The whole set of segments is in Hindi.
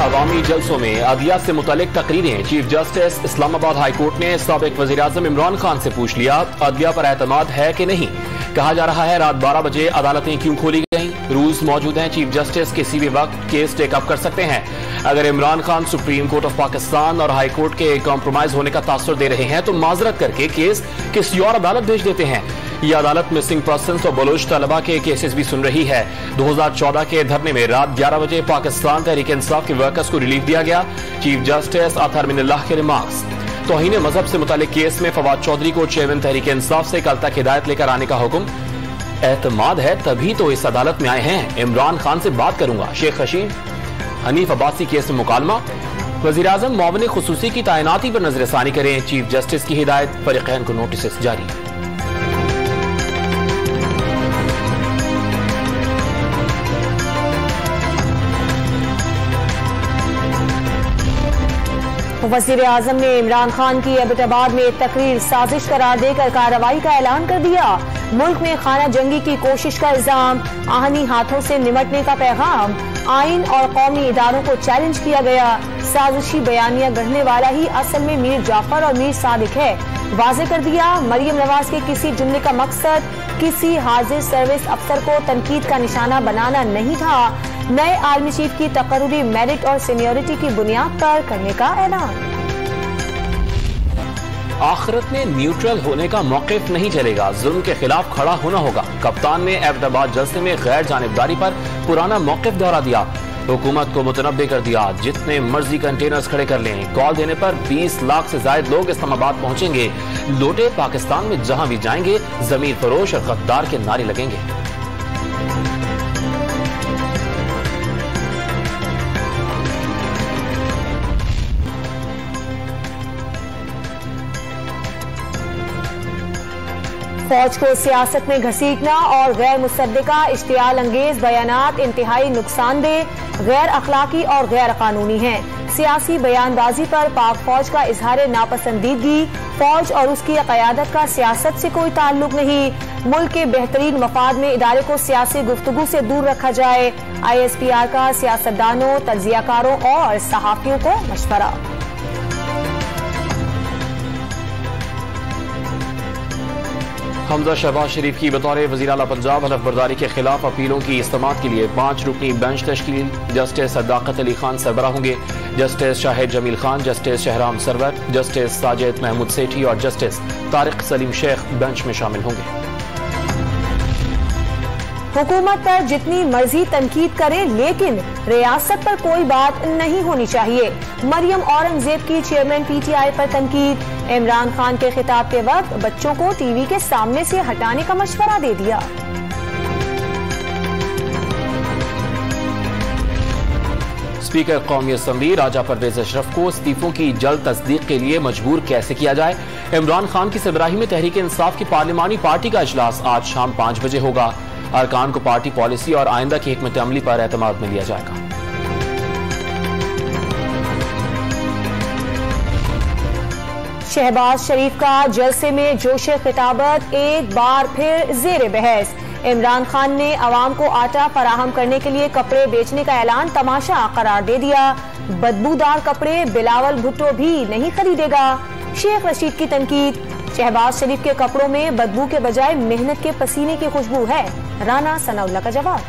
अवामी जलसों में अदलिया से मुतालिक तकरीरें। Chief justice Islamabad high court ने साबिक वज़ीर आज़म इमरान खान से पूछ लिया, अदलिया पर एतमाद है कि नहीं। कहा जा रहा है रात 12 बजे अदालतें क्यों खोली गईं। रूल्स मौजूद हैं, चीफ जस्टिस किसी भी वक्त केस टेकअप कर सकते हैं। अगर Imran Khan supreme court of Pakistan और हाई कोर्ट के कॉम्प्रोमाइज होने का तासुर दे रहे हैं तो माजरत करके केस किसी और अदालत भेज देते हैं। यह अदालत मिसिंग पर्सन्स और बलोच तलबा के केसेस भी सुन रही है। 2014 के धरने में रात 11 बजे पाकिस्तान तहरीक इंसाफ के वर्कर्स को रिलीफ दिया गया। चीफ जस्टिस अतहर मिनल्लाह के रिमार्क्स। तौहीन मजहब से मुतालिक केस में फवाद चौधरी को चेयरमैन तहरीक इंसाफ से कल तक हिदायत लेकर आने का हुक्म। एतमाद है तभी तो इस अदालत में आए हैं। इमरान खान से बात करूंगा। शेख रशीद हनीफ अब्बासी केस में मुकालमा। वज़ीर आज़म मुआविन खुसूसी की तैनाती पर नजरसानी करें। चीफ जस्टिस की हिदायत। फरीक़ैन को नोटिस जारी। वज़ीर आज़म ने इमरान खान की एबटाबाद में तकरीर साजिश करार देकर कार्रवाई का ऐलान कर दिया। मुल्क में खाना जंगी की कोशिश का इल्जाम, आहनी हाथों से निमटने का पैगाम, आइन और कौमी इदारों को चैलेंज किया गया। साजिशी बयानिया गढ़ने वाला ही असल में मीर जाफर और मीर सादिक है। वाज़ेह कर दिया, मरियम नवाज के किसी जुमले का मकसद किसी हाजिर सर्विस अफसर को तनकीद का निशाना बनाना नहीं था। नए आर्मी चीफ की तकर्रुरी मेरिट और सीनियरिटी की बुनियाद पर करने का ऐलान। आखिरत में न्यूट्रल होने का मौक़िफ़ नहीं चलेगा, जुल्म के खिलाफ खड़ा होना होगा। कप्तान ने एबटाबाद जलसे में गैर जानिबदारी पर पुराना मौक़िफ़ दोहरा दिया। हुकूमत को मुतनब्बे कर दिया, जितने मर्जी कंटेनर्स खड़े कर लें। कॉल देने पर 20 लाख से ज्यादा लोग इस्लामाबाद पहुंचेंगे। लोटे पाकिस्तान में जहां भी जाएंगे जमीर फरोश और गद्दार के नारे लगेंगे। फौज को सियासत में घसीटना और गैर मुसद्दिका इश्तियाल अंगेज बयानात इंतहाई नुकसानदेह, गैर अखलाकी और गैर कानूनी हैं। सियासी बयानबाजी पर पाक फौज का इजहार नापसंदीदगी। फौज और उसकी क़यादत का सियासत से कोई ताल्लुक नहीं। मुल्क के बेहतरीन मफाद में इदारे को सियासी गुफ्तगू से दूर रखा जाए। ISPR का सियासतदानों, तज्जियाकारों और सहाफियों को मशवरा। हमजा शहबाज शरीफ की बतौर वज़ीर आला पंजाब हलफ बर्दारी के खिलाफ अपीलों की इस्तेमाल के लिए 5 रुकनी बेंच तश्कील। जस्टिस सदाकत अली खान सरबराह होंगे। Justice Shahid Jamil Khan, justice Shahram Sarwar, justice Sajid Mahmood Sethi और जस्टिस तारिक सलीम शेख बेंच में शामिल होंगे। हुकूमत पर जितनी मर्जी तनकीद करें, लेकिन रियासत पर कोई बात नहीं होनी चाहिए। मरियम औरंगजेब की चेयरमैन PTI पर तनकीद। इमरान खान के खिताब के वक्त बच्चों को टीवी के सामने से हटाने का मशवरा दे दिया। स्पीकर कौमी असम्बली राजा परवेज अशरफ को इस्तीफों की जल्द तस्दीक के लिए मजबूर कैसे किया जाए। इमरान खान की सरबराही में तहरीक इंसाफ की पार्लिमानी पार्टी का इजलास आज शाम 5 बजे होगा। अरकान को पार्टी पॉलिसी और आइंदा की हिकमत अमली पर एतमाद में लिया जाएगा। शहबाज शरीफ का जलसे में जोशे खिताबत एक बार फिर जेर बहस। इमरान खान ने अवाम को आटा फराहम करने के लिए कपड़े बेचने का ऐलान तमाशा करार दे दिया। बदबूदार कपड़े बिलावल भुट्टो भी नहीं खरीदेगा। शेख रशीद की तनकीद, शहबाज शरीफ के कपड़ों में बदबू के बजाय मेहनत के पसीने की खुशबू है। राना सनाउल्लाह का जवाब।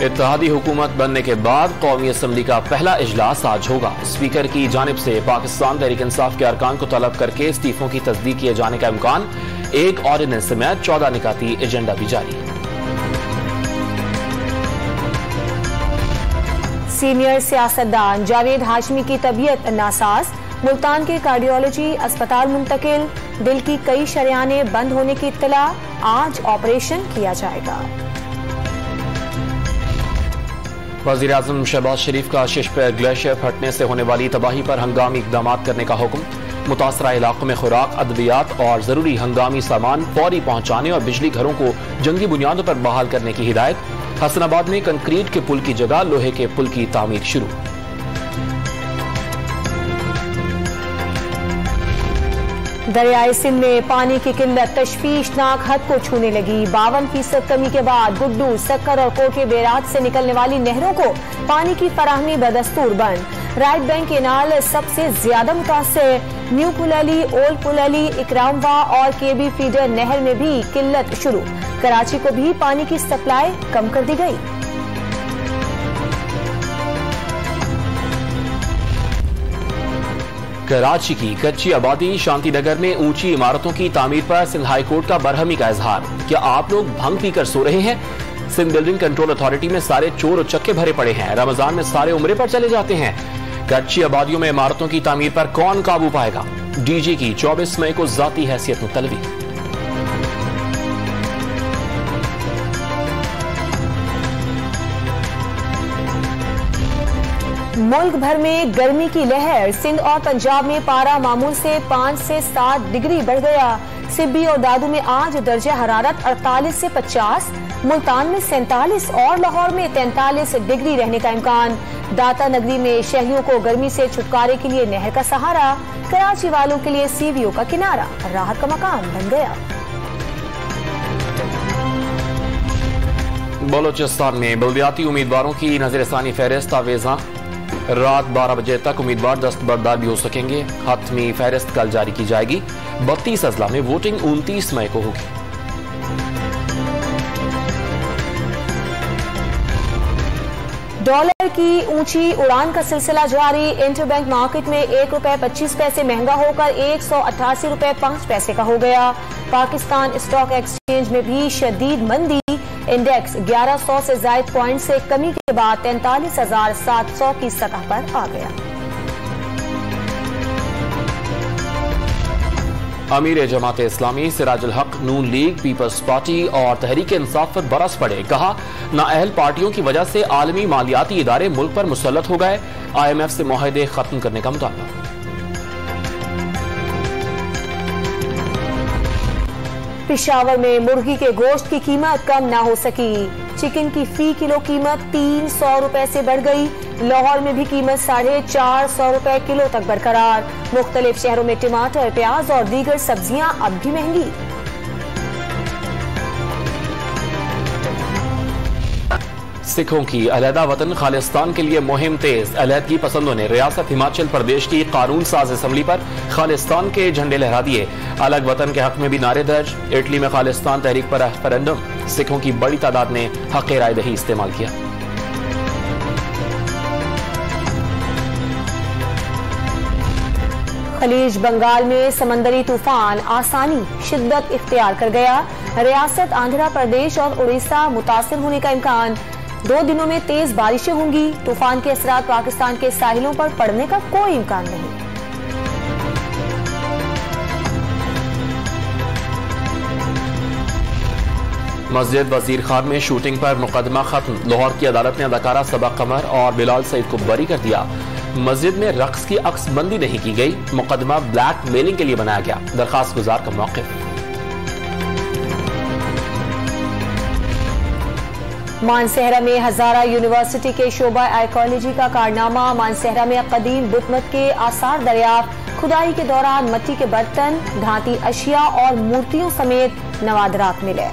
इत्तेहादी हुकूमत बनने के बाद कौमी असम्बली का पहला इजलास आज होगा। स्पीकर की जानिब से पाकिस्तान तहरीक इंसाफ के अरकान को तलब करके इस्तीफों की तस्दीक किए जाने का इम्कान। एक ऑर्डिनेंस समेत 14 निकाती एजेंडा भी जारी है। सीनियर सियासतदान जावेद हाशमी की तबीयत नासाज। मुल्तान के कार्डियोलॉजी अस्पताल मुंतकिल। दिल की कई शरियानें बंद होने की इत्तला। आज ऑपरेशन किया जाएगा। वज़ीर आज़म शहबाज शरीफ का शिश पर ग्लेशियर फटने से होने वाली तबाही पर हंगामी इक़दाम करने का हुक्म। मुतासरा इलाकों में खुराक, अद्वियात और जरूरी हंगामी सामान फौरी पहुंचाने और बिजली घरों को जंगी बुनियादों पर बहाल करने की हिदायत। हसनाबाद में कंक्रीट के पुल की जगह लोहे के पुल की तामीर शुरू। दरियाए सिंध में पानी की किल्लत तशवीशनाक हद को छूने लगी। 52% कमी के बाद गुड्डू, सक्कर और कोटे बेरात से निकलने वाली नहरों को पानी की फराहमी बदस्तूर बंद। राइट बैंक केनाल सबसे ज्यादा मुतासर। न्यू पुलली, ओल्ड पुलली, इकरामवा और केबी फीडर नहर में भी किल्लत शुरू। कराची को भी पानी की सप्लाई कम कर दी गई। कराची की कच्ची आबादी शांति नगर में ऊंची इमारतों की तामीर पर सिंध हाई कोर्ट का बरहमी का इजहार। क्या आप लोग भंग पीकर सो रहे हैं? सिंध बिल्डिंग कंट्रोल अथॉरिटी में सारे चोर उचक्के भरे पड़े हैं। रमजान में सारे उम्रे पर चले जाते हैं। कच्ची आबादियों में इमारतों की तामीर पर कौन काबू पाएगा? डीजी की 24 मई को जाती हैसियत मुतलवी। मुल्क भर में गर्मी की लहर। सिंध और पंजाब में पारा मामूल से 5 से 7 डिग्री बढ़ गया। सिब्बी और दादू में आज दर्जा हरारत 48 से 50, मुल्तान में 47 और लाहौर में 43 डिग्री रहने का इम्कान। दाता नगरी में शहरियों को गर्मी से छुटकारे के लिए नहर का सहारा। कराची वालों के लिए सीवीओ का किनारा राहत का मकान बन गया। बलोचिस्तान में बल्दियाती उम्मीदवारों की नजरसानी फहरिस्त आवेजा। रात 12 बजे तक उम्मीदवार दस्तबरदार भी हो सकेंगे। हतमी फहरिस्त कल जारी की जाएगी। 32 अजला में वोटिंग 29 मई को होगी। डॉलर की ऊंची उड़ान का सिलसिला जारी। इंटरबैंक मार्केट में ₹1.25 महंगा होकर 188 रुपए 5 पैसे का हो गया। पाकिस्तान स्टॉक एक्सचेंज में भी शदीद मंदी। इंडेक्स 1100 से जायद पॉइंट से कमी के बाद 43,700 की सतह पर आ गया। अमीर जमात इस्लामी सिराजुल हक, नून लीग, पीपल्स पार्टी और तहरीक इंसाफ पर बरस पड़े। कहा, नाअहल पार्टियों की वजह से आलमी मालियाती इदारे मुल्क पर मुसल्लत हो गए। IMF से मुआहदे खत्म करने का मुतालबा। पेशावर में मुर्गी के गोश्त की कीमत कम ना हो सकी। चिकन की फी किलो कीमत 300 रुपए से बढ़ गई। लाहौर में भी कीमत 450 रुपए किलो तक बरकरार। मुख्तलिफ शहरों में टमाटर, प्याज और दीगर सब्जियां अब भी महंगी। सिखों की अलहदा वतन खालिस्तान के लिए मुहिम तेज। अलहदगी पसंदों ने रियासत हिमाचल प्रदेश की कानून साज असम्बली पर खालिस्तान के झंडे लहरा दिए। अलग वतन के हक में भी नारे दर्ज। इटली में खालिस्तान तहरीक पर रेफरेंडम। सिखों की बड़ी तादाद ने हक राय दही इस्तेमाल किया। खलीज बंगाल में समंदरी तूफान आसानी शिद्दत इख्तियार कर गया। रियासत आंध्र प्रदेश और उड़ीसा मुतासिर होने का इम्कान। 2 दिनों में तेज बारिशें होंगी। तूफान के असरात पाकिस्तान के साहिलों पर पड़ने का कोई इम्कान नहीं। मस्जिद वजीर खान में शूटिंग पर मुकदमा खत्म। लाहौर की अदालत ने अदाकारा सबा कमर और बिलाल सईद को बरी कर दिया। मस्जिद में रक्स की अक्सबंदी नहीं की गई। मुकदमा ब्लैक मेलिंग के लिए बनाया गया। दरखास्त गुजार का मौक़िफ़। मानसहरा में हजारा यूनिवर्सिटी के शोबा आर्कियोलॉजी का कारनामा। मानसहरा में कदीम बुतमत के आसार दरियाफ्त। खुदाई के दौरान मिट्टी के बर्तन, धाती अशिया और मूर्तियों समेत नवादरात मिले।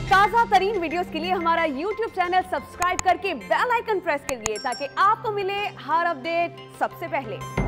ताज़ा तरीन वीडियोस के लिए हमारा YouTube चैनल सब्सक्राइब करके बेल आइकन प्रेस करिए ताकि आपको मिले हर अपडेट सबसे पहले।